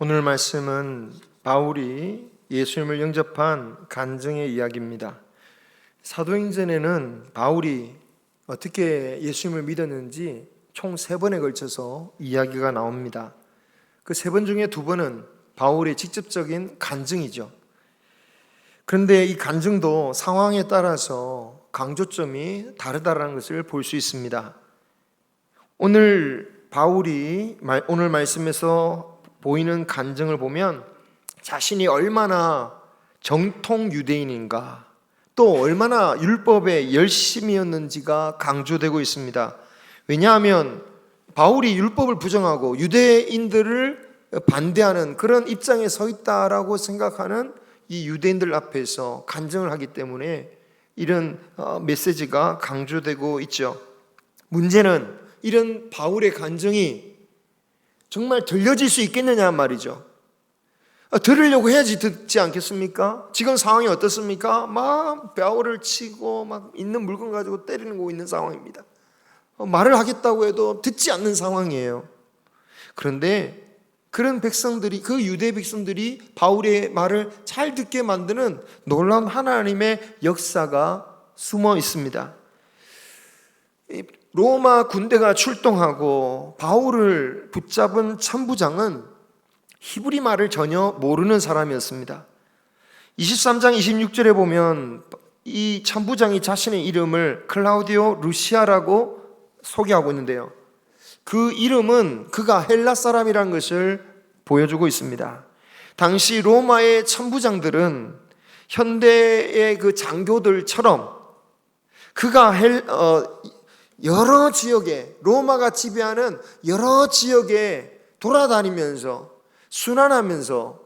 오늘 말씀은 바울이 예수님을 영접한 간증의 이야기입니다. 사도행전에는 바울이 어떻게 예수님을 믿었는지 총 3번에 걸쳐서 이야기가 나옵니다. 그 3번 중에 2번은 바울의 직접적인 간증이죠. 그런데 이 간증도 상황에 따라서 강조점이 다르다는 것을 볼 수 있습니다. 오늘 바울이 오늘 말씀에서 보이는 간증을 보면 자신이 얼마나 정통 유대인인가, 또 얼마나 율법에 열심이었는지가 강조되고 있습니다. 왜냐하면 바울이 율법을 부정하고 유대인들을 반대하는 그런 입장에 서 있다라고 생각하는 이 유대인들 앞에서 간증을 하기 때문에 이런 메시지가 강조되고 있죠. 문제는 이런 바울의 간증이 정말 들려질 수 있겠느냐 말이죠. 들으려고 해야지 듣지 않겠습니까? 지금 상황이 어떻습니까? 막 벼울을 치고 막 있는 물건 가지고 때리고 있는 상황입니다. 말을 하겠다고 해도 듣지 않는 상황이에요. 그런데 그런 백성들이, 그 유대 백성들이 바울의 말을 잘 듣게 만드는 놀라운 하나님의 역사가 숨어 있습니다. 로마 군대가 출동하고 바울을 붙잡은 천부장은 히브리 말을 전혀 모르는 사람이었습니다. 23장 26절에 보면 이 천부장이 자신의 이름을 클라우디오 루시아라고 소개하고 있는데요, 그 이름은 그가 헬라 사람이라는 것을 보여주고 있습니다. 당시 로마의 천부장들은 현대의 그 장교들처럼 그가 여러 지역에, 로마가 지배하는 여러 지역에 돌아다니면서 순환하면서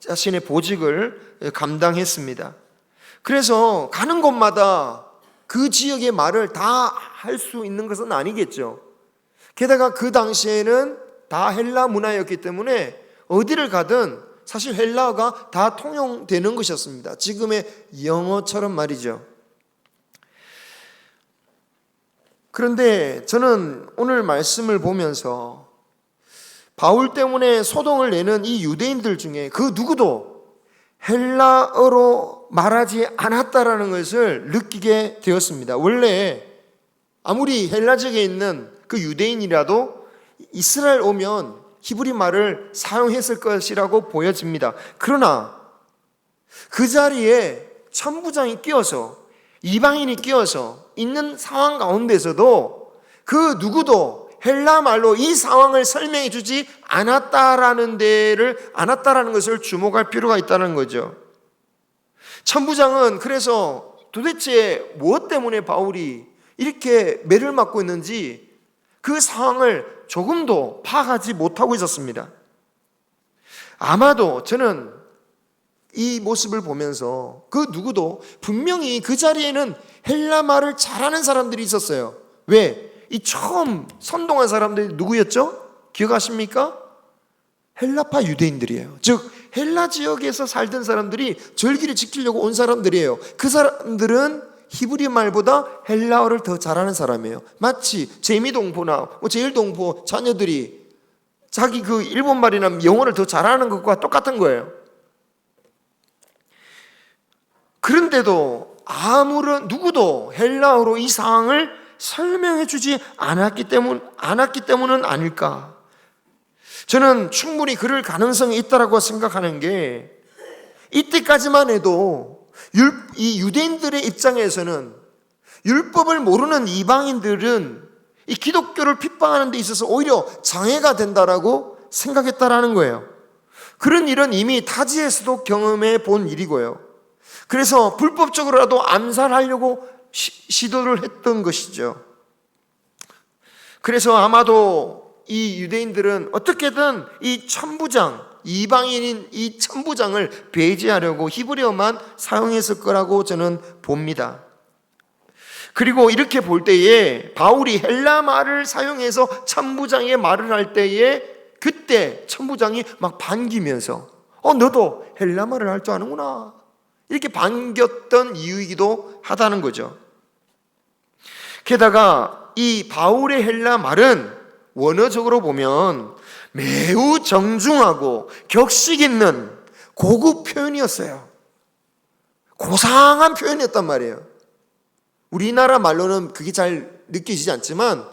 자신의 보직을 감당했습니다. 그래서 가는 곳마다 그 지역의 말을 다 할 수 있는 것은 아니겠죠. 게다가 그 당시에는 다 헬라 문화였기 때문에 어디를 가든 사실 헬라어가 다 통용되는 것이었습니다. 지금의 영어처럼 말이죠. 그런데 저는 오늘 말씀을 보면서 바울 때문에 소동을 내는 이 유대인들 중에 그 누구도 헬라어로 말하지 않았다라는 것을 느끼게 되었습니다. 원래 아무리 헬라 지역에 있는 그 유대인이라도 이스라엘 오면 히브리 말을 사용했을 것이라고 보여집니다. 그러나 그 자리에 천부장이 끼어서, 이방인이 끼어서 있는 상황 가운데서도 그 누구도 헬라 말로 이 상황을 설명해 주지 않았다라는 것을 주목할 필요가 있다는 거죠. 천부장은 그래서 도대체 무엇 때문에 바울이 이렇게 매를 맞고 있는지 그 상황을 조금도 파악하지 못하고 있었습니다. 아마도 저는 이 모습을 보면서 그 누구도 분명히 그 자리에는 헬라 말을 잘하는 사람들이 있었어요. 왜? 이 처음 선동한 사람들이 누구였죠? 기억하십니까? 헬라파 유대인들이에요. 즉 헬라 지역에서 살던 사람들이 절기를 지키려고 온 사람들이에요. 그 사람들은 히브리 말보다 헬라어를 더 잘하는 사람이에요. 마치 제미동포나 제일동포 자녀들이 자기 그 일본말이나 영어를 더 잘하는 것과 똑같은 거예요. 그런데도 아무런 누구도 헬라어로 이 상황을 설명해 주지 않았기 때문은 아닐까. 저는 충분히 그럴 가능성이 있다고 생각하는 게, 이때까지만 해도 이 유대인들의 입장에서는 율법을 모르는 이방인들은 이 기독교를 핍박하는 데 있어서 오히려 장애가 된다라고 생각했다라는 거예요. 그런 일은 이미 타지에서도 경험해 본 일이고요. 그래서 불법적으로라도 암살하려고 시도를 했던 것이죠. 그래서 아마도 이 유대인들은 어떻게든 이 천부장, 이방인인 이 천부장을 배제하려고 히브리어만 사용했을 거라고 저는 봅니다. 그리고 이렇게 볼 때에 바울이 헬라 말을 사용해서 천부장의 말을 할 때에 그때 천부장이 막 반기면서 너도 헬라 말을 할 줄 아는구나, 이렇게 반겼던 이유이기도 하다는 거죠. 게다가 이 바울의 헬라 말은 원어적으로 보면 매우 정중하고 격식 있는 고급 표현이었어요. 고상한 표현이었단 말이에요. 우리나라 말로는 그게 잘 느껴지지 않지만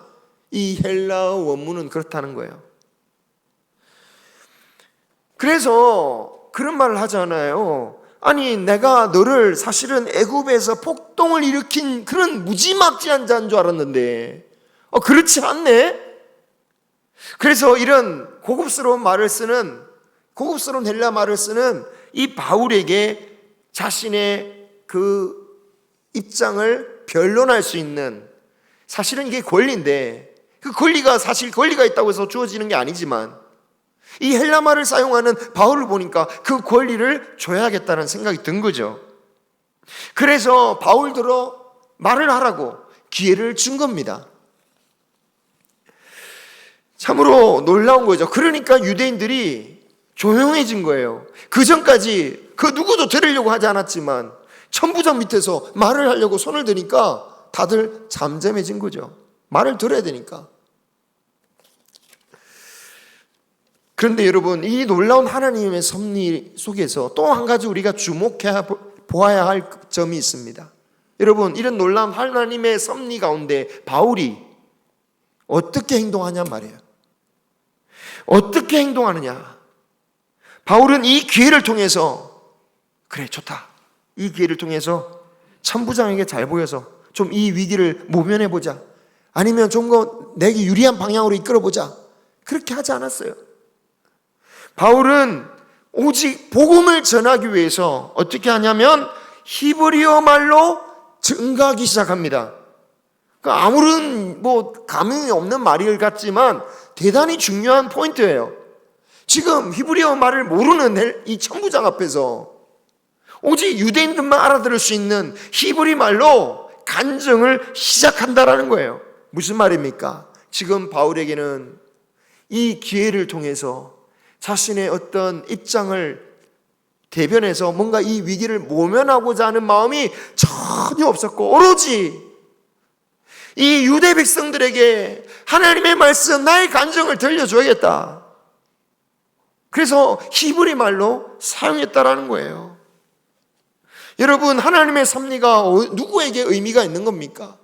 이 헬라어 원문은 그렇다는 거예요. 그래서 그런 말을 하잖아요. 아니, 내가 너를 사실은 애굽에서 폭동을 일으킨 그런 무지막지한 자인 줄 알았는데 그렇지 않네? 그래서 이런 고급스러운 헬라 말을 쓰는 이 바울에게 자신의 그 입장을 변론할 수 있는, 사실은 이게 권리인데 그 권리가 사실 권리가 있다고 해서 주어지는 게 아니지만 이 헬라 말을 사용하는 바울을 보니까 그 권리를 줘야겠다는 생각이 든 거죠. 그래서 바울들어 말을 하라고 기회를 준 겁니다. 참으로 놀라운 거죠. 그러니까 유대인들이 조용해진 거예요. 그 전까지 그 누구도 들으려고 하지 않았지만 천부장 밑에서 말을 하려고 손을 드니까 다들 잠잠해진 거죠. 말을 들어야 되니까. 그런데 여러분, 이 놀라운 하나님의 섭리 속에서 또 한 가지 우리가 주목해 보아야 할 점이 있습니다. 여러분, 이런 놀라운 하나님의 섭리 가운데 바울이 어떻게 행동하냐 말이에요. 어떻게 행동하느냐. 바울은 이 기회를 통해서, 그래 좋다, 이 기회를 통해서 천부장에게 잘 보여서 좀 이 위기를 모면해보자, 아니면 좀 더 내게 유리한 방향으로 이끌어보자, 그렇게 하지 않았어요. 바울은 오직 복음을 전하기 위해서 어떻게 하냐면 히브리어 말로 증가하기 시작합니다. 그러니까 아무런 감흥이 없는 말일 같지만 대단히 중요한 포인트예요. 지금 히브리어 말을 모르는 이 천부장 앞에서 오직 유대인들만 알아들을 수 있는 히브리 말로 간증을 시작한다라는 거예요. 무슨 말입니까? 지금 바울에게는 이 기회를 통해서 자신의 어떤 입장을 대변해서 뭔가 이 위기를 모면하고자 하는 마음이 전혀 없었고, 오로지 이 유대 백성들에게 하나님의 말씀, 나의 간증을 들려줘야겠다. 그래서 히브리 말로 사용했다라는 거예요. 여러분, 하나님의 섭리가 누구에게 의미가 있는 겁니까?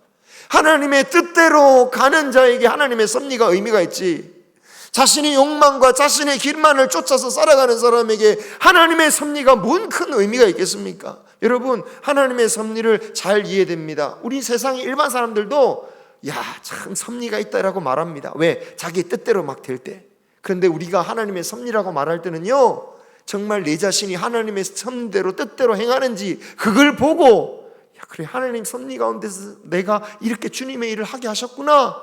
하나님의 뜻대로 가는 자에게 하나님의 섭리가 의미가 있지, 자신의 욕망과 자신의 길만을 쫓아서 살아가는 사람에게 하나님의 섭리가 뭔 큰 의미가 있겠습니까? 여러분, 하나님의 섭리를 잘 이해됩니다. 우리 세상의 일반 사람들도 참 섭리가 있다라고 말합니다. 왜? 자기 뜻대로 막 될 때. 그런데 우리가 하나님의 섭리라고 말할 때는요, 정말 내 자신이 하나님의 섭리대로 뜻대로 행하는지 그걸 보고, 그래, 하나님 섭리 가운데서 내가 이렇게 주님의 일을 하게 하셨구나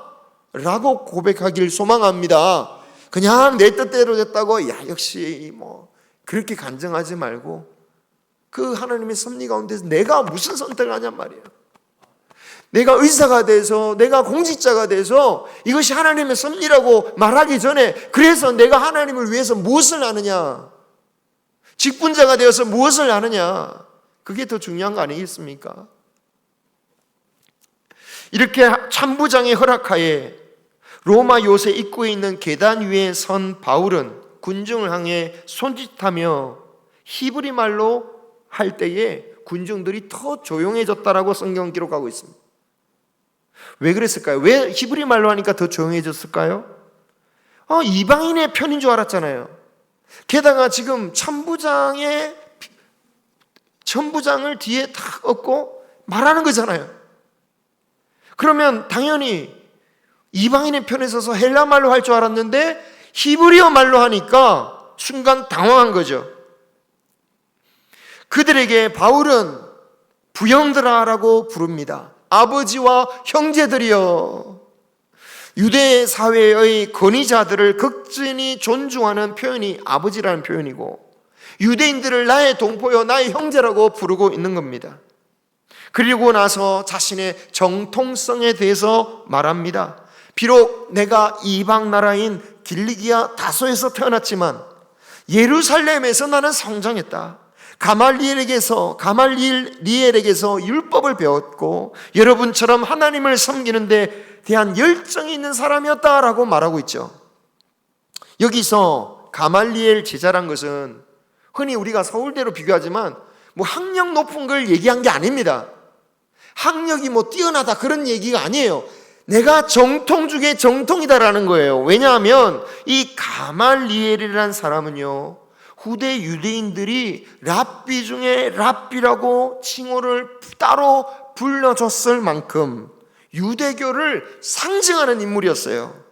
라고 고백하길 소망합니다. 그냥 내 뜻대로 됐다고 역시 그렇게 간증하지 말고 그 하나님의 섭리 가운데서 내가 무슨 선택을 하냔 말이에요. 내가 의사가 돼서, 내가 공직자가 돼서 이것이 하나님의 섭리라고 말하기 전에, 그래서 내가 하나님을 위해서 무엇을 하느냐, 직분자가 되어서 무엇을 하느냐, 그게 더 중요한 거 아니겠습니까? 이렇게 천부장의 허락하에 로마 요새 입구에 있는 계단 위에 선 바울은 군중을 향해 손짓하며 히브리 말로 할 때에 군중들이 더 조용해졌다라고 성경 기록하고 있습니다. 왜 그랬을까요? 왜 히브리 말로 하니까 더 조용해졌을까요? 이방인의 편인 줄 알았잖아요. 게다가 지금 천부장을 뒤에 탁 얻고 말하는 거잖아요. 그러면 당연히 이방인의 편에 서서 헬라 말로 할 줄 알았는데 히브리어 말로 하니까 순간 당황한 거죠. 그들에게 바울은 부형들아라고 부릅니다. 아버지와 형제들이여. 유대 사회의 권위자들을 극진히 존중하는 표현이 아버지라는 표현이고, 유대인들을 나의 동포여, 나의 형제라고 부르고 있는 겁니다. 그리고 나서 자신의 정통성에 대해서 말합니다. 비록 내가 이방 나라인 길리기아 다소에서 태어났지만 예루살렘에서 나는 성장했다. 가말리엘에게서 율법을 배웠고 여러분처럼 하나님을 섬기는 데 대한 열정이 있는 사람이었다라고 말하고 있죠. 여기서 가말리엘 제자란 것은 흔히 우리가 서울대로 비교하지만 뭐 학력 높은 걸 얘기한 게 아닙니다. 학력이 뭐 뛰어나다 그런 얘기가 아니에요. 내가 정통 중에 정통이다라는 거예요. 왜냐하면 이 가말리엘이라는 사람은요, 후대 유대인들이 랍비 중에 랍비라고 칭호를 따로 불러줬을 만큼 유대교를 상징하는 인물이었어요.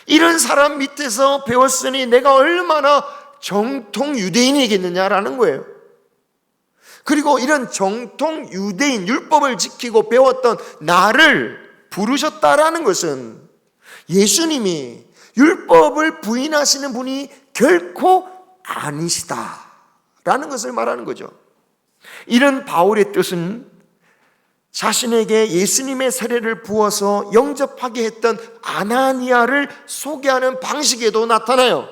이런 사람 밑에서 배웠으니 내가 얼마나 정통 유대인이겠느냐라는 거예요. 그리고 이런 정통 유대인, 율법을 지키고 배웠던 나를 부르셨다라는 것은 예수님이 율법을 부인하시는 분이 결코 아니시다라는 것을 말하는 거죠. 이런 바울의 뜻은 자신에게 예수님의 세례를 부어서 영접하게 했던 아나니아를 소개하는 방식에도 나타나요.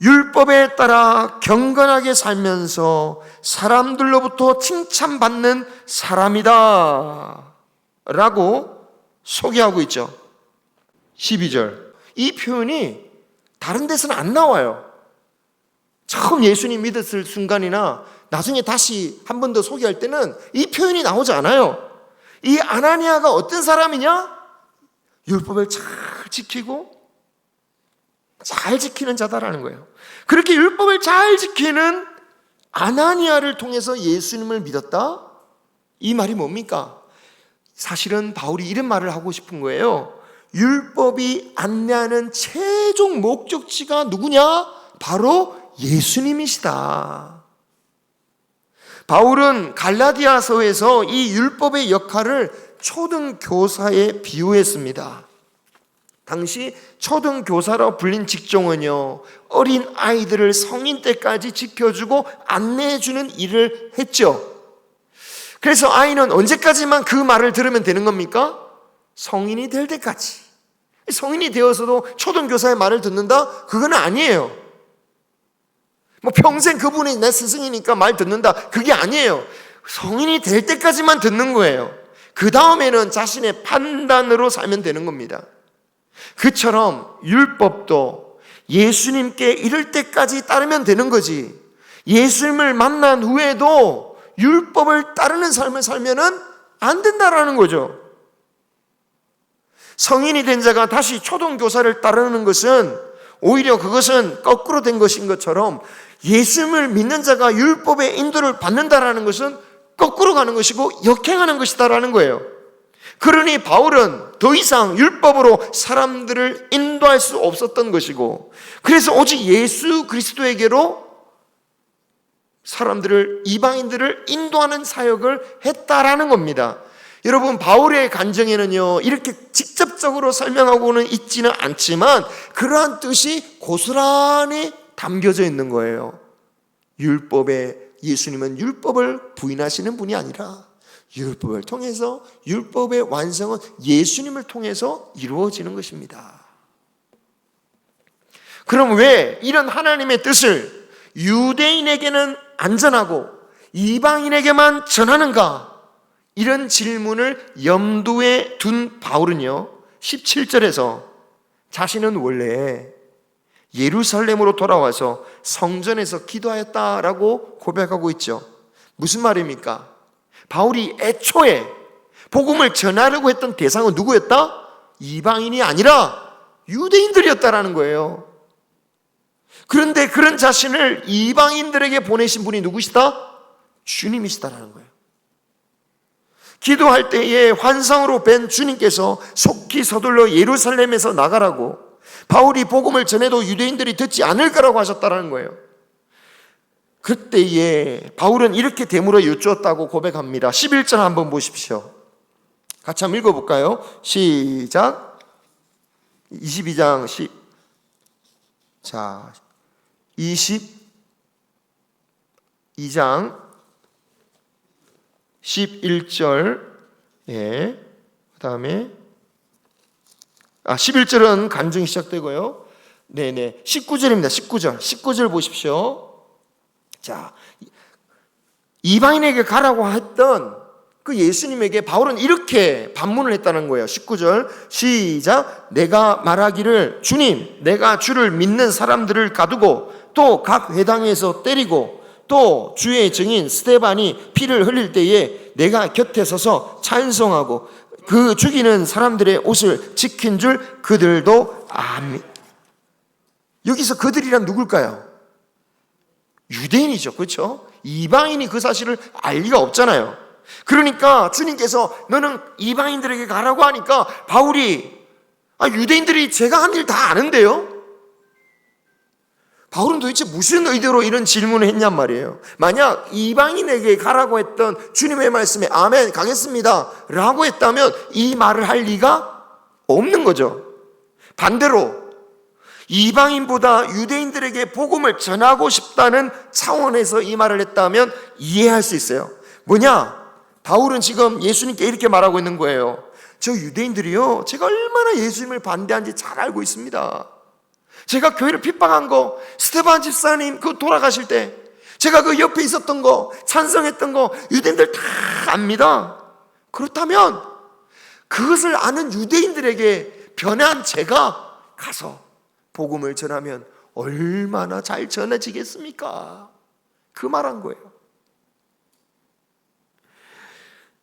율법에 따라 경건하게 살면서 사람들로부터 칭찬받는 사람이다 라고 소개하고 있죠. 12절. 이 표현이 다른 데서는 안 나와요. 처음 예수님 믿었을 순간이나 나중에 다시 한 번 더 소개할 때는 이 표현이 나오지 않아요. 이 아나니아가 어떤 사람이냐? 율법을 잘 지키고 잘 지키는 자다라는 거예요. 그렇게 율법을 잘 지키는 아나니아를 통해서 예수님을 믿었다? 이 말이 뭡니까? 사실은 바울이 이런 말을 하고 싶은 거예요. 율법이 안내하는 최종 목적지가 누구냐? 바로 예수님이시다. 바울은 갈라디아서에서 이 율법의 역할을 초등교사에 비유했습니다. 당시 초등교사라고 불린 직종은요, 어린 아이들을 성인 때까지 지켜주고 안내해주는 일을 했죠. 그래서 아이는 언제까지만 그 말을 들으면 되는 겁니까? 성인이 될 때까지. 성인이 되어서도 초등교사의 말을 듣는다? 그건 아니에요. 뭐 평생 그분이 내 스승이니까 말 듣는다? 그게 아니에요. 성인이 될 때까지만 듣는 거예요. 그 다음에는 자신의 판단으로 살면 되는 겁니다. 그처럼 율법도 예수님께 이를 때까지 따르면 되는 거지, 예수님을 만난 후에도 율법을 따르는 삶을 살면은 안 된다라는 거죠. 성인이 된 자가 다시 초등교사를 따르는 것은 오히려 그것은 거꾸로 된 것인 것처럼 예수님을 믿는 자가 율법의 인도를 받는다라는 것은 거꾸로 가는 것이고 역행하는 것이다라는 거예요. 그러니 바울은 더 이상 율법으로 사람들을 인도할 수 없었던 것이고, 그래서 오직 예수 그리스도에게로 사람들을, 이방인들을 인도하는 사역을 했다라는 겁니다. 여러분, 바울의 간증에는요, 이렇게 직접적으로 설명하고는 있지는 않지만 그러한 뜻이 고스란히 담겨져 있는 거예요. 예수님은 율법을 부인하시는 분이 아니라 율법을 통해서, 율법의 완성은 예수님을 통해서 이루어지는 것입니다. 그럼 왜 이런 하나님의 뜻을 유대인에게는 안전하고 이방인에게만 전하는가? 이런 질문을 염두에 둔 바울은요, 17절에서 자신은 원래 예루살렘으로 돌아와서 성전에서 기도하였다라고 고백하고 있죠. 무슨 말입니까? 바울이 애초에 복음을 전하려고 했던 대상은 누구였다? 이방인이 아니라 유대인들이었다라는 거예요. 그런데 그런 자신을 이방인들에게 보내신 분이 누구시다? 주님이시다라는 거예요. 기도할 때에 환상으로 뵌 주님께서 속히 서둘러 예루살렘에서 나가라고, 바울이 복음을 전해도 유대인들이 듣지 않을 거라고 하셨다는 거예요. 그때에 바울은 이렇게 되물어 여쭈었다고 고백합니다. 11절 한번 보십시오. 같이 한번 읽어볼까요? 시작. 22장 22장 11절. 예. 그 다음에 11절은 간증이 시작되고요. 네네. 19절입니다. 19절 보십시오. 자, 이방인에게 가라고 했던 그 예수님에게 바울은 이렇게 반문을 했다는 거예요. 19절 시작. 내가 말하기를 주님 내가 주를 믿는 사람들을 가두고 또 각 회당에서 때리고 또 주의 증인 스데반이 피를 흘릴 때에 내가 곁에 서서 찬송하고 그 죽이는 사람들의 옷을 지킨 줄 그들도 압니다. 여기서 그들이란 누굴까요? 유대인이죠. 그렇죠? 이방인이 그 사실을 알 리가 없잖아요. 그러니까 주님께서 너는 이방인들에게 가라고 하니까 바울이 유대인들이 제가 한 일 다 아는데요? 바울은 도대체 무슨 의도로 이런 질문을 했냔 말이에요. 만약 이방인에게 가라고 했던 주님의 말씀에 아멘 가겠습니다 라고 했다면 이 말을 할 리가 없는 거죠. 반대로 이방인보다 유대인들에게 복음을 전하고 싶다는 차원에서 이 말을 했다면 이해할 수 있어요. 뭐냐? 바울은 지금 예수님께 이렇게 말하고 있는 거예요. 저 유대인들이요, 제가 얼마나 예수님을 반대한지 잘 알고 있습니다. 제가 교회를 핍박한 거, 스데반 집사님 그 돌아가실 때 제가 그 옆에 있었던 거, 찬성했던 거 유대인들 다 압니다. 그렇다면 그것을 아는 유대인들에게 변한 제가 가서 복음을 전하면 얼마나 잘 전해지겠습니까? 그 말한 거예요.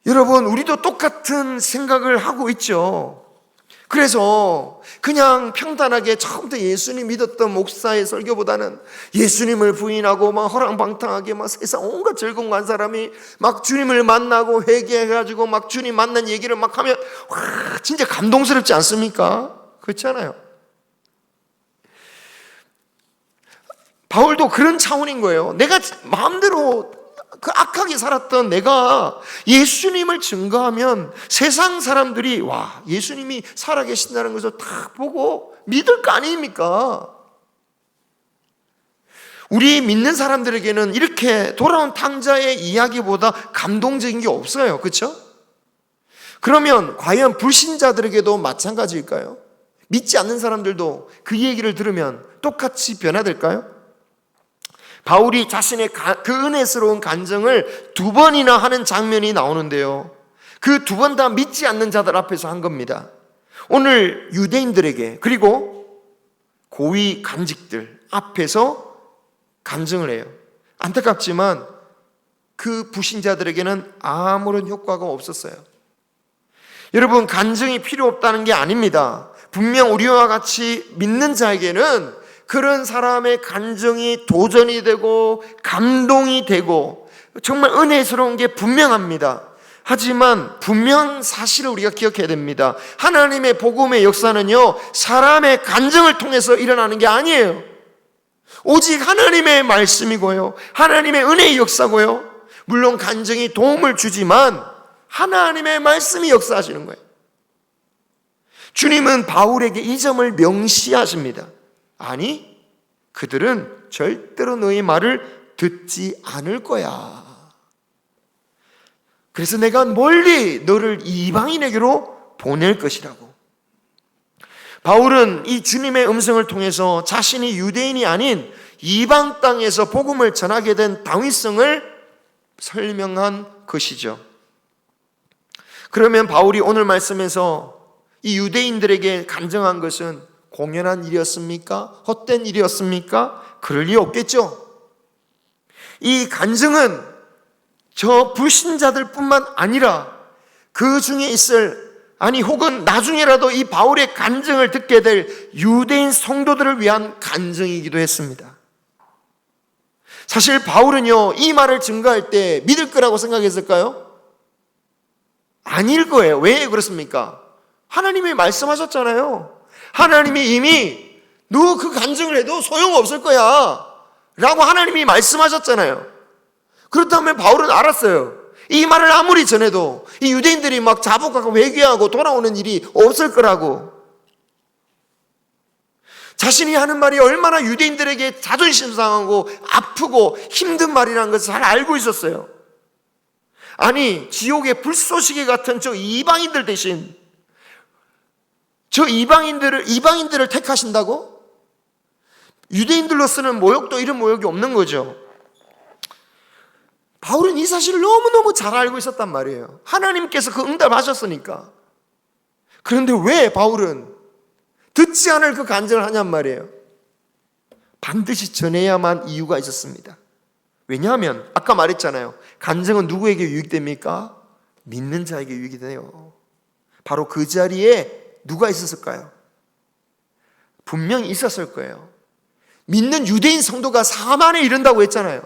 여러분, 우리도 똑같은 생각을 하고 있죠. 그래서 그냥 평단하게 처음부터 예수님 믿었던 목사의 설교보다는 예수님을 부인하고 막 허랑방탕하게 막 세상 온갖 즐거운 간 사람이 막 주님을 만나고 회개해가지고 막 주님 만난 얘기를 막 하면 와, 진짜 감동스럽지 않습니까? 그렇잖아요. 바울도 그런 차원인 거예요. 내가 마음대로 그 악하게 살았던 내가 예수님을 증거하면 세상 사람들이 와, 예수님이 살아계신다는 것을 딱 보고 믿을 거 아닙니까? 우리 믿는 사람들에게는 이렇게 돌아온 탕자의 이야기보다 감동적인 게 없어요. 그렇죠? 그러면 과연 불신자들에게도 마찬가지일까요? 믿지 않는 사람들도 그 얘기를 들으면 똑같이 변화될까요? 바울이 자신의 그 은혜스러운 간증을 2번이나 하는 장면이 나오는데요. 그 2번 다 믿지 않는 자들 앞에서 한 겁니다. 오늘 유대인들에게 그리고 고위 간직들 앞에서 간증을 해요. 안타깝지만 그 불신자들에게는 아무런 효과가 없었어요. 여러분, 간증이 필요 없다는 게 아닙니다. 분명 우리와 같이 믿는 자에게는 그런 사람의 간증이 도전이 되고 감동이 되고 정말 은혜스러운 게 분명합니다. 하지만 분명한 사실을 우리가 기억해야 됩니다. 하나님의 복음의 역사는요, 사람의 간증을 통해서 일어나는 게 아니에요. 오직 하나님의 말씀이고요, 하나님의 은혜의 역사고요. 물론 간증이 도움을 주지만 하나님의 말씀이 역사하시는 거예요. 주님은 바울에게 이 점을 명시하십니다. 아니, 그들은 절대로 너의 말을 듣지 않을 거야. 그래서 내가 멀리 너를 이방인에게로 보낼 것이라고. 바울은 이 주님의 음성을 통해서 자신이 유대인이 아닌 이방 땅에서 복음을 전하게 된 당위성을 설명한 것이죠. 그러면 바울이 오늘 말씀에서 이 유대인들에게 간증한 것은 공연한 일이었습니까? 헛된 일이었습니까? 그럴 리 없겠죠. 이 간증은 저 불신자들 뿐만 아니라 그 중에 있을, 아니 혹은 나중에라도 이 바울의 간증을 듣게 될 유대인 성도들을 위한 간증이기도 했습니다. 사실 바울은요, 이 말을 증거할 때 믿을 거라고 생각했을까요? 아닐 거예요. 왜 그렇습니까? 하나님이 말씀하셨잖아요. 하나님이 이미 너 그 간증을 해도 소용없을 거야 라고 하나님이 말씀하셨잖아요. 그렇다면 바울은 알았어요. 이 말을 아무리 전해도 이 유대인들이 막 자복하고 회개하고 돌아오는 일이 없을 거라고. 자신이 하는 말이 얼마나 유대인들에게 자존심 상하고 아프고 힘든 말이라는 것을 잘 알고 있었어요. 아니, 지옥의 불쏘시개 같은 저 이방인들 대신 저 이방인들을 택하신다고? 유대인들로 쓰는 모욕도 이런 모욕이 없는 거죠. 바울은 이 사실을 너무너무 잘 알고 있었단 말이에요. 하나님께서 그 응답하셨으니까. 그런데 왜 바울은 듣지 않을 그 간증을 하냔 말이에요. 반드시 전해야만 이유가 있었습니다. 왜냐하면 아까 말했잖아요. 간증은 누구에게 유익됩니까? 믿는 자에게 유익이 돼요. 바로 그 자리에 누가 있었을까요? 분명히 있었을 거예요. 믿는 유대인 성도가 4만에 이른다고 했잖아요.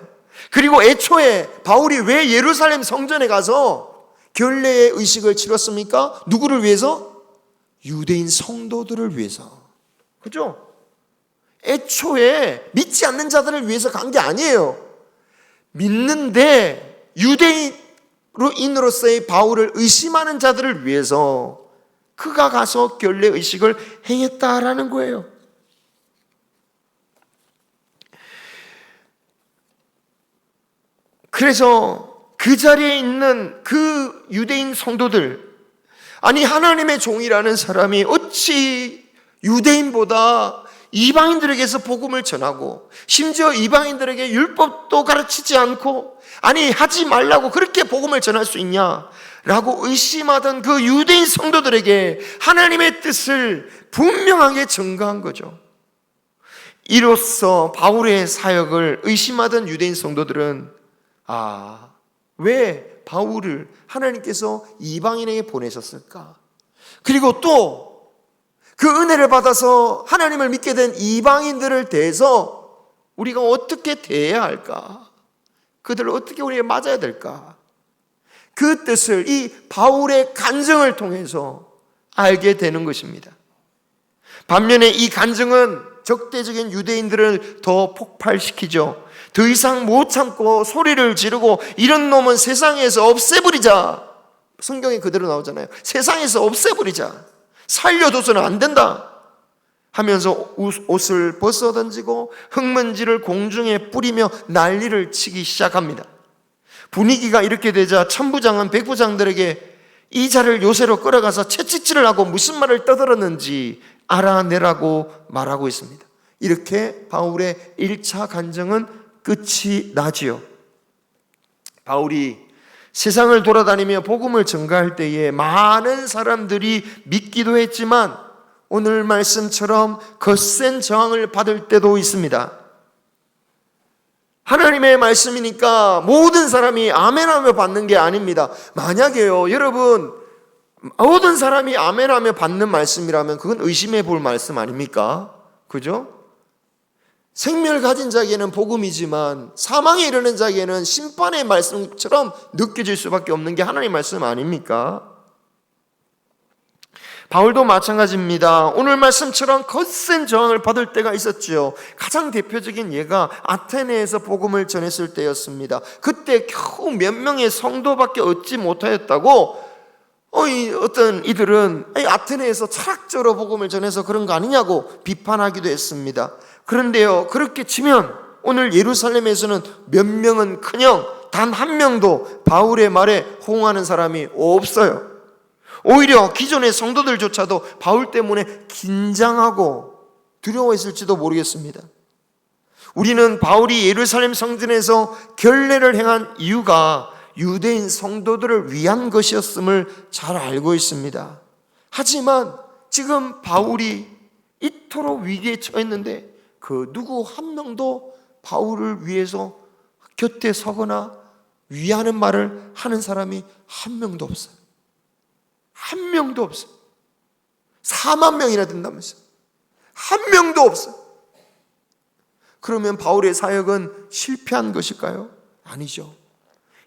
그리고 애초에 바울이 왜 예루살렘 성전에 가서 결례의 의식을 치렀습니까? 누구를 위해서? 유대인 성도들을 위해서. 그죠? 애초에 믿지 않는 자들을 위해서 간 게 아니에요. 믿는데 유대인으로서의 바울을 의심하는 자들을 위해서 그가 가서 결례 의식을 행했다라는 거예요. 그래서 그 자리에 있는 그 유대인 성도들, 아니 하나님의 종이라는 사람이 어찌 유대인보다 이방인들에게서 복음을 전하고 심지어 이방인들에게 율법도 가르치지 않고 아니 하지 말라고 그렇게 복음을 전할 수 있냐라고 의심하던 그 유대인 성도들에게 하나님의 뜻을 분명하게 증거한 거죠. 이로써 바울의 사역을 의심하던 유대인 성도들은 왜 바울을 하나님께서 이방인에게 보내셨을까? 그리고 또 그 은혜를 받아서 하나님을 믿게 된 이방인들을 대해서 우리가 어떻게 대해야 할까? 그들을 어떻게 우리가 맞아야 될까? 그 뜻을 이 바울의 간증을 통해서 알게 되는 것입니다. 반면에 이 간증은 적대적인 유대인들을 더 폭발시키죠. 더 이상 못 참고 소리를 지르고 이런 놈은 세상에서 없애버리자. 성경에 그대로 나오잖아요. 세상에서 없애버리자. 살려둬서는 안 된다 하면서 옷을 벗어던지고 흙먼지를 공중에 뿌리며 난리를 치기 시작합니다. 분위기가 이렇게 되자 천부장은 백부장들에게 이 자를 요새로 끌어가서 채찍질을 하고 무슨 말을 떠들었는지 알아내라고 말하고 있습니다. 이렇게 바울의 1차 간증은 끝이 나지요. 바울이 세상을 돌아다니며 복음을 전가할 때에 많은 사람들이 믿기도 했지만 오늘 말씀처럼 거센 저항을 받을 때도 있습니다. 하나님의 말씀이니까 모든 사람이 아멘하며 받는 게 아닙니다. 만약에요, 여러분 모든 사람이 아멘하며 받는 말씀이라면 그건 의심해 볼 말씀 아닙니까? 그죠? 생명을 가진 자에게는 복음이지만 사망에 이르는 자에게는 심판의 말씀처럼 느껴질 수밖에 없는 게 하나님의 말씀 아닙니까? 바울도 마찬가지입니다. 오늘 말씀처럼 거센 저항을 받을 때가 있었지요. 가장 대표적인 예가 아테네에서 복음을 전했을 때였습니다. 그때 겨우 몇 명의 성도밖에 얻지 못하였다고 어떤 이들은 아테네에서 철학적으로 복음을 전해서 그런 거 아니냐고 비판하기도 했습니다. 그런데요, 그렇게 치면 오늘 예루살렘에서는 몇 명은커녕 단 한 명도 바울의 말에 호응하는 사람이 없어요. 오히려 기존의 성도들조차도 바울 때문에 긴장하고 두려워했을지도 모르겠습니다. 우리는 바울이 예루살렘 성전에서 결례를 행한 이유가 유대인 성도들을 위한 것이었음을 잘 알고 있습니다. 하지만 지금 바울이 이토록 위기에 처했는데 그 누구 한 명도 바울을 위해서 곁에 서거나 위하는 말을 하는 사람이 한 명도 없어요. 한 명도 없어요. 4만 명이나 된다면서요. 한 명도 없어요. 그러면 바울의 사역은 실패한 것일까요? 아니죠.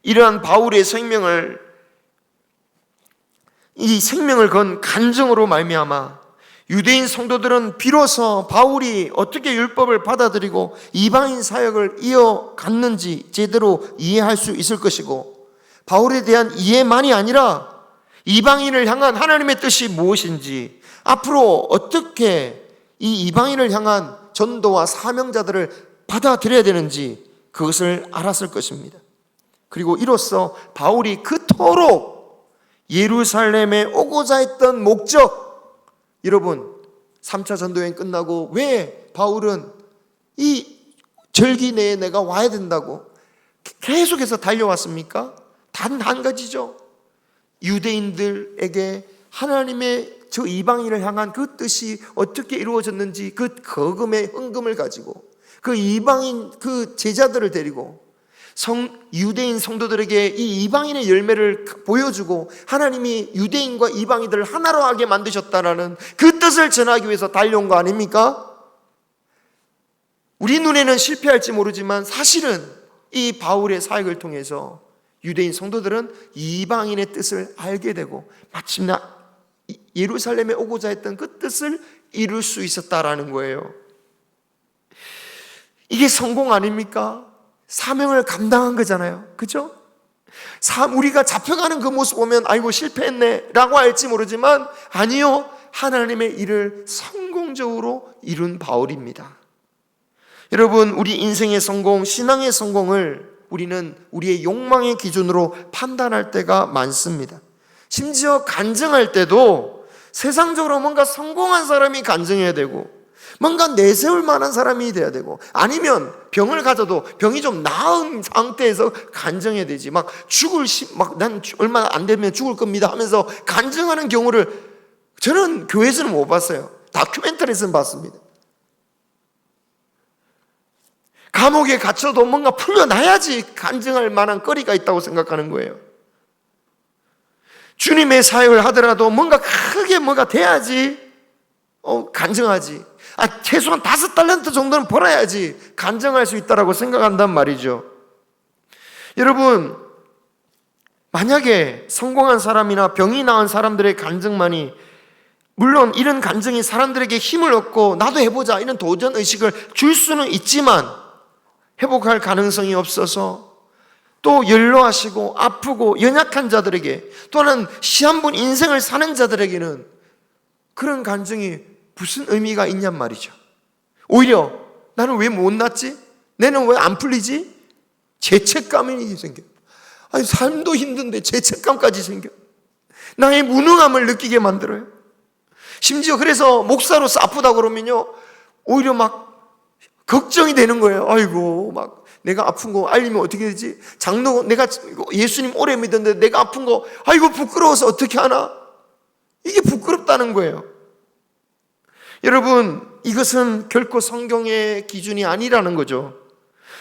이러한 바울의 이 생명을 건 간증으로 말미암아 유대인 성도들은 비로소 바울이 어떻게 율법을 받아들이고 이방인 사역을 이어갔는지 제대로 이해할 수 있을 것이고, 바울에 대한 이해만이 아니라 이방인을 향한 하나님의 뜻이 무엇인지, 앞으로 어떻게 이 이방인을 향한 전도와 사명자들을 받아들여야 되는지 그것을 알았을 것입니다. 그리고 이로써 바울이 그토록 예루살렘에 오고자 했던 목적, 여러분 3차 전도여행 끝나고 왜 바울은 이 절기 내에 내가 와야 된다고 계속해서 달려왔습니까? 단 한 가지죠. 유대인들에게 하나님의 저 이방인을 향한 그 뜻이 어떻게 이루어졌는지 그 거금의 헌금을 가지고 그 이방인 그 제자들을 데리고 유대인 성도들에게 이 이방인의 열매를 보여주고 하나님이 유대인과 이방인들을 하나로 하게 만드셨다라는 그 뜻을 전하기 위해서 달려온 거 아닙니까? 우리 눈에는 실패할지 모르지만 사실은 이 바울의 사역을 통해서 유대인 성도들은 이방인의 뜻을 알게 되고 마침내 예루살렘에 오고자 했던 그 뜻을 이룰 수 있었다라는 거예요. 이게 성공 아닙니까? 사명을 감당한 거잖아요. 그죠? 우리가 잡혀가는 그 모습 보면 아이고 실패했네 라고 할지 모르지만 아니요, 하나님의 일을 성공적으로 이룬 바울입니다. 여러분, 우리 인생의 성공, 신앙의 성공을 우리는 우리의 욕망의 기준으로 판단할 때가 많습니다. 심지어 간증할 때도 세상적으로 뭔가 성공한 사람이 간증해야 되고 뭔가 내세울 만한 사람이 돼야 되고 아니면 병을 가져도 병이 좀 나은 상태에서 간증해야 되지. 난 얼마 안 되면 죽을 겁니다 하면서 간증하는 경우를 저는 교회에서는 못 봤어요. 다큐멘터리에서는 봤습니다. 감옥에 갇혀도 뭔가 풀려나야지 간증할 만한 거리가 있다고 생각하는 거예요. 주님의 사역을 하더라도 뭔가 크게 뭐가 돼야지 간증하지. 최소한 5달란트 정도는 벌어야지 간증할 수 있다고 생각한단 말이죠. 여러분, 만약에 성공한 사람이나 병이 나은 사람들의 간증만이, 물론 이런 간증이 사람들에게 힘을 얻고 나도 해보자 이런 도전 의식을 줄 수는 있지만 회복할 가능성이 없어서 또 연로하시고 아프고 연약한 자들에게 또는 시한부 인생을 사는 자들에게는 그런 간증이 무슨 의미가 있냔 말이죠. 오히려 나는 왜 못 낫지? 내는 왜 안 풀리지? 죄책감이 생겨. 삶도 힘든데 죄책감까지 생겨. 나의 무능함을 느끼게 만들어요. 심지어 그래서 목사로서 아프다고 그러면요 오히려 막 걱정이 되는 거예요. 아이고, 막 내가 아픈 거 알리면 어떻게 되지? 내가 예수님 오래 믿었는데 내가 아픈 거 아이고 부끄러워서 어떻게 하나? 이게 부끄럽다는 거예요. 여러분, 이것은 결코 성경의 기준이 아니라는 거죠.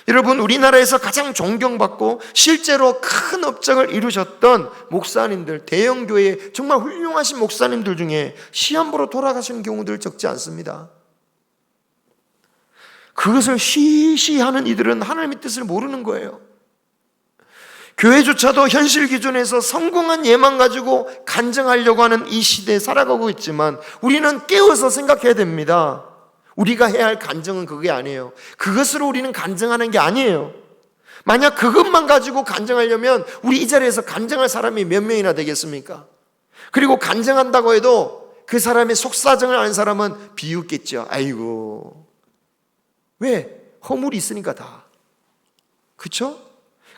여러분, 우리나라에서 가장 존경받고 실제로 큰 업적을 이루셨던 목사님들, 대형교회 정말 훌륭하신 목사님들 중에 시한부로 돌아가시는 경우들 적지 않습니다. 그것을 시시하는 이들은 하나님의 뜻을 모르는 거예요. 교회조차도 현실 기준에서 성공한 예만 가지고 간증하려고 하는 이 시대에 살아가고 있지만 우리는 깨어서 생각해야 됩니다. 우리가 해야 할 간증은 그게 아니에요. 그것으로 우리는 간증하는 게 아니에요. 만약 그것만 가지고 간증하려면 우리 이 자리에서 간증할 사람이 몇 명이나 되겠습니까? 그리고 간증한다고 해도 그 사람의 속사정을 아는 사람은 비웃겠죠. 아이고, 왜? 허물이 있으니까 다. 그렇죠?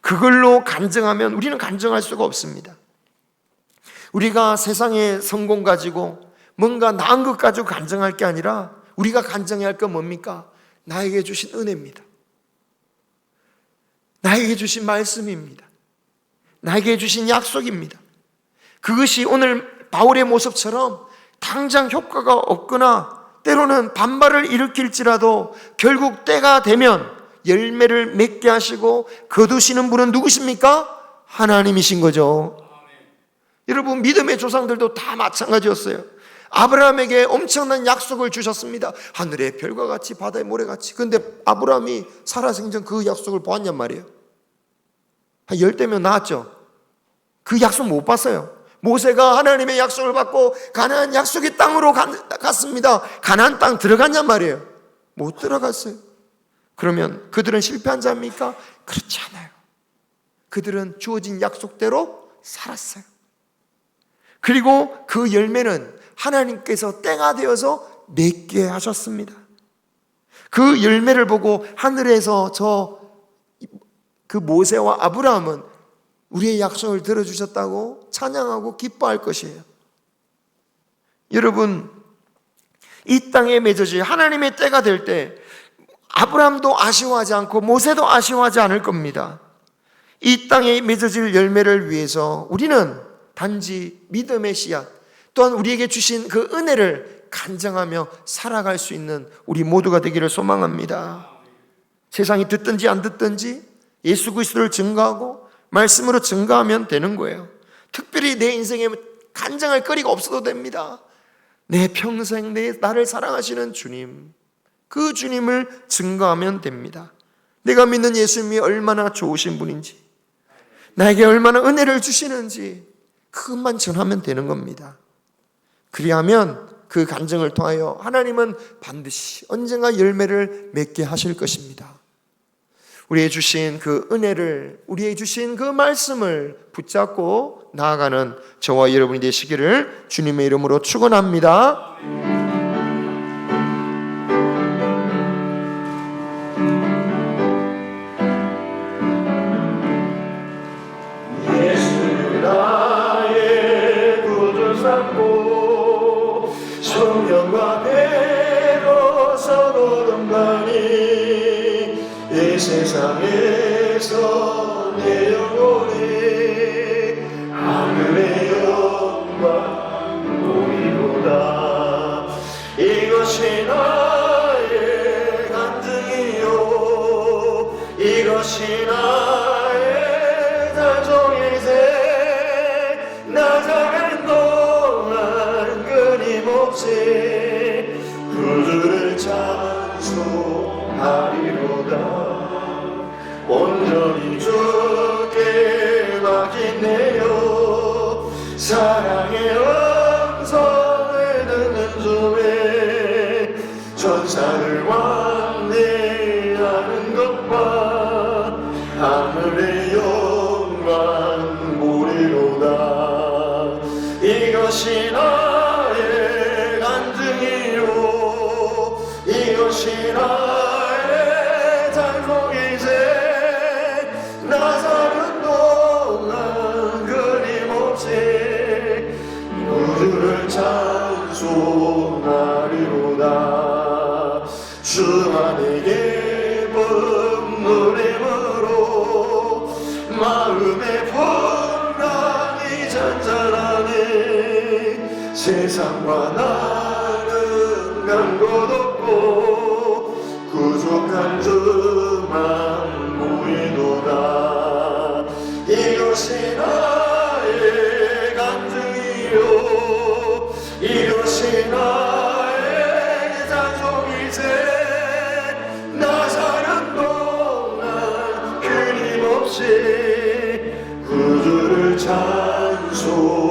그걸로 간증하면 우리는 간증할 수가 없습니다. 우리가 세상의 성공 가지고 뭔가 나은 것 가지고 간증할 게 아니라 우리가 간증해야 할 건 뭡니까? 나에게 주신 은혜입니다. 나에게 주신 말씀입니다. 나에게 주신 약속입니다. 그것이 오늘 바울의 모습처럼 당장 효과가 없거나 때로는 반발을 일으킬지라도 결국 때가 되면 열매를 맺게 하시고 거두시는 분은 누구십니까? 하나님이신 거죠. 여러분, 믿음의 조상들도 다 마찬가지였어요. 아브라함에게 엄청난 약속을 주셨습니다. 하늘의 별과 같이 바다의 모래같이. 그런데 아브라함이 살아생전 그 약속을 보았냔 말이에요. 한 10대면 나왔죠. 그 약속 못 봤어요. 모세가 하나님의 약속을 받고 가나안 약속의 땅으로 갔습니다. 가나안 땅 들어갔냔 말이에요. 못 들어갔어요. 그러면 그들은 실패한 자입니까? 그렇지 않아요. 그들은 주어진 약속대로 살았어요. 그리고 그 열매는 하나님께서 때가 되어서 맺게 하셨습니다. 그 열매를 보고 하늘에서 그 모세와 아브라함은 우리의 약속을 들어주셨다고 찬양하고 기뻐할 것이에요. 여러분, 이 땅에 맺어질 하나님의 때가 될 때 아브라함도 아쉬워하지 않고 모세도 아쉬워하지 않을 겁니다. 이 땅에 맺어질 열매를 위해서 우리는 단지 믿음의 씨앗, 또한 우리에게 주신 그 은혜를 간증하며 살아갈 수 있는 우리 모두가 되기를 소망합니다. 세상이 듣든지 안 듣든지 예수 그리스도를 증거하고 말씀으로 증거하면 되는 거예요. 특별히 내 인생에 간증할 거리가 없어도 됩니다. 내 평생 나를 사랑하시는 주님, 그 주님을 증거하면 됩니다. 내가 믿는 예수님이 얼마나 좋으신 분인지, 나에게 얼마나 은혜를 주시는지 그것만 전하면 되는 겁니다. 그리하면 그 간증을 통하여 하나님은 반드시 언젠가 열매를 맺게 하실 것입니다. 우리에게 주신 그 은혜를, 우리에게 주신 그 말씀을 붙잡고 나아가는 저와 여러분이 되시기를 주님의 이름으로 축원합니다. 예수 나의 구주 삼고 성령과 배로 서로 동반이 이 세상에서 내 영혼이 하늘의 영광 보이로다. 이것이 나의 간증이요, 이것이 나의 단송이세. 나 사는 동안 끊임없이 구주를 찬송하리로다. 온전히 주께 맡기네요. 사랑의 음성을 듣는 중에 천사를 왕래하는 것과 하늘의 영광 보리로다. 이것이 나의 간증이요, 이것이 나의 찬송이세. 나 사는 동안 끊임없이 구주를 찬송하리로다. 주만의 기쁨 누림으로 마음의 풍랑이 잔잔하니 세상과 나는 간 곳 없고 구속한 주만 보이도다. 이것이 나의 간증이요, 이것이 나의 찬송이세. 나 사는 동안 끊임없이 구주를 찬송